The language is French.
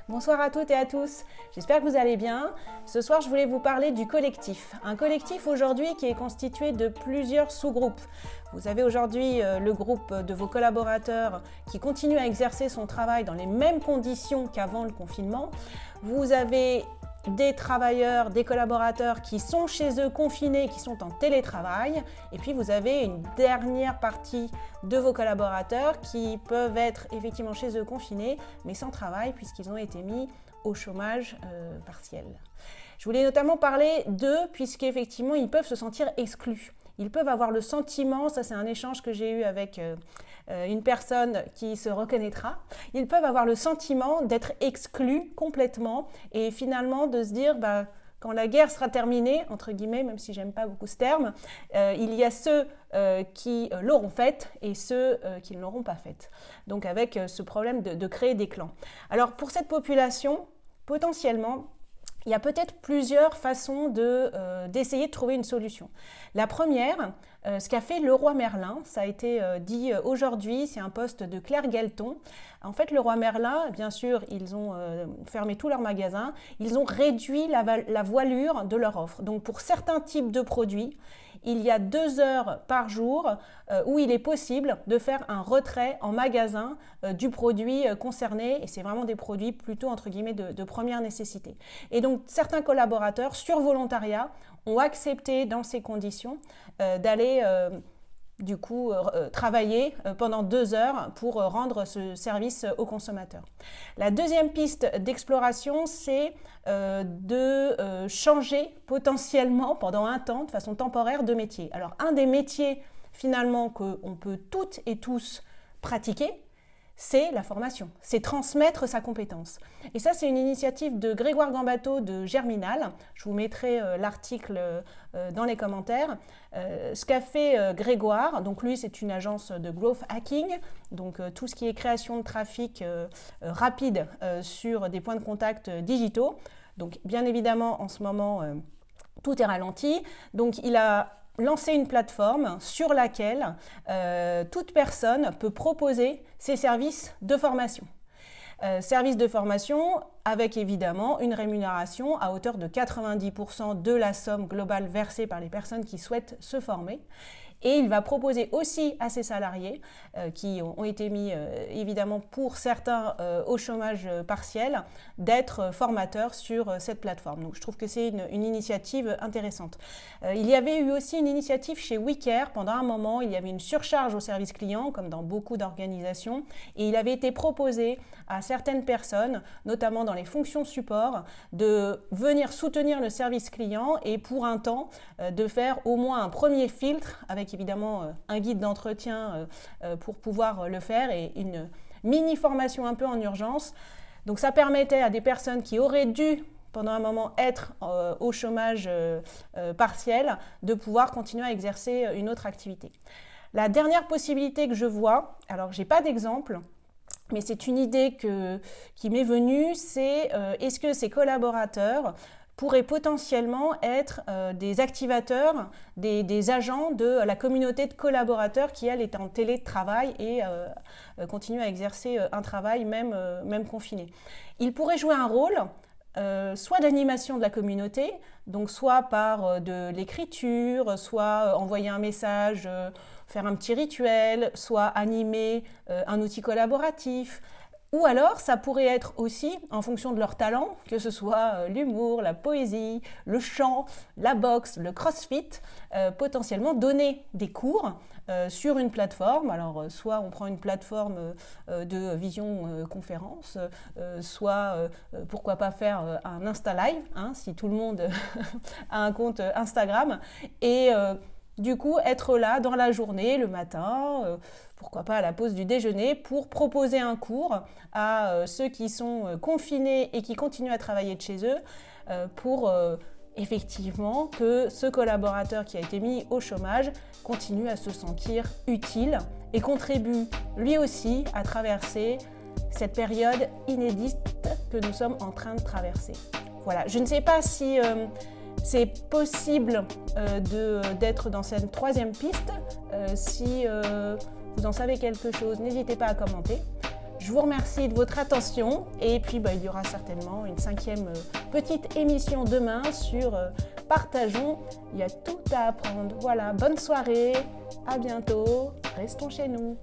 Bonsoir à toutes et à tous, j'espère que vous allez bien. Ce soir, je voulais vous parler du collectif. Un collectif aujourd'hui qui est constitué de plusieurs sous-groupes. Vous avez aujourd'hui le groupe de vos collaborateurs qui continue à exercer son travail dans les mêmes conditions qu'avant le confinement. Vous avez des travailleurs, des collaborateurs qui sont chez eux confinés, qui sont en télétravail. Et puis vous avez une dernière partie de vos collaborateurs qui peuvent être effectivement chez eux confinés, mais sans travail puisqu'ils ont été mis au chômage partiel. Je voulais notamment parler d'eux puisqu'effectivement ils peuvent se sentir exclus. Ils peuvent avoir le sentiment, ça c'est un échange que j'ai eu avec une personne qui se reconnaîtra, ils peuvent avoir le sentiment d'être exclus complètement et finalement de se dire quand la guerre sera terminée, entre guillemets, même si j'aime pas beaucoup ce terme, il y a ceux qui l'auront faite et ceux qui ne l'auront pas faite. Donc avec ce problème de créer des clans. Alors pour cette population, potentiellement, il y a peut-être plusieurs façons d'essayer de trouver une solution. La première, ce qu'a fait Leroy Merlin, ça a été dit aujourd'hui, c'est un post de Claire Galton. En fait, Leroy Merlin, bien sûr, ils ont fermé tous leurs magasins, ils ont réduit la voilure de leur offre. Donc pour certains types de produits, il y a 2 heures par jour où il est possible de faire un retrait en magasin du produit concerné et c'est vraiment des produits plutôt entre guillemets de première nécessité. Et donc certains collaborateurs sur volontariat ont accepté dans ces conditions d'aller travailler pendant 2 heures pour rendre ce service aux consommateurs. La deuxième piste d'exploration, c'est de changer potentiellement pendant un temps, de façon temporaire, de métier. Alors, un des métiers finalement qu'on peut toutes et tous pratiquer, c'est la formation, c'est transmettre sa compétence. Et ça, c'est une initiative de Grégoire Gambato de Germinal. Je vous mettrai l'article dans les commentaires. Ce qu'a fait Grégoire, donc lui, c'est une agence de growth hacking, donc tout ce qui est création de trafic rapide sur des points de contact digitaux. Donc, bien évidemment, en ce moment, tout est ralenti. Donc, il a lancer une plateforme sur laquelle toute personne peut proposer ses services de formation. Services de formation avec évidemment une rémunération à hauteur de 90% de la somme globale versée par les personnes qui souhaitent se former. Et il va proposer aussi à ses salariés qui ont été mis évidemment pour certains au chômage partiel d'être formateurs sur cette plateforme. Donc je trouve que c'est une initiative intéressante. Il y avait eu aussi une initiative chez WeCare. Pendant un moment, il y avait une surcharge au service client comme dans beaucoup d'organisations et il avait été proposé à certaines personnes, notamment dans les fonctions support, de venir soutenir le service client et pour un temps de faire au moins un premier filtre avec évidemment un guide d'entretien pour pouvoir le faire et une mini formation un peu en urgence. Donc ça permettait à des personnes qui auraient dû pendant un moment être au chômage partiel de pouvoir continuer à exercer une autre activité. La dernière possibilité que je vois, alors j'ai pas d'exemple, mais c'est une idée qui m'est venue, c'est est-ce que ces collaborateurs pourraient potentiellement être des activateurs, des agents de la communauté de collaborateurs qui, elle, est en télétravail et continue à exercer un travail même confiné. Ils pourraient jouer un rôle soit d'animation de la communauté, donc soit par de l'écriture, soit envoyer un message, faire un petit rituel, soit animer un outil collaboratif. Ou alors, ça pourrait être aussi, en fonction de leur talent, que ce soit l'humour, la poésie, le chant, la boxe, le crossfit, potentiellement donner des cours sur une plateforme. Alors, soit on prend une plateforme de vision-conférence, soit pourquoi pas faire un Insta Live, si tout le monde a un compte Instagram, et du coup, être là dans la journée, le matin, pourquoi pas à la pause du déjeuner, pour proposer un cours à ceux qui sont confinés et qui continuent à travailler de chez eux, pour effectivement que ce collaborateur qui a été mis au chômage continue à se sentir utile et contribue lui aussi à traverser cette période inédite que nous sommes en train de traverser. Voilà, je ne sais pas si c'est possible d'être dans cette troisième piste. Si vous en savez quelque chose, n'hésitez pas à commenter. Je vous remercie de votre attention et puis il y aura certainement une 5e petite émission demain sur Partageons, il y a tout à apprendre. Voilà, bonne soirée, à bientôt, restons chez nous.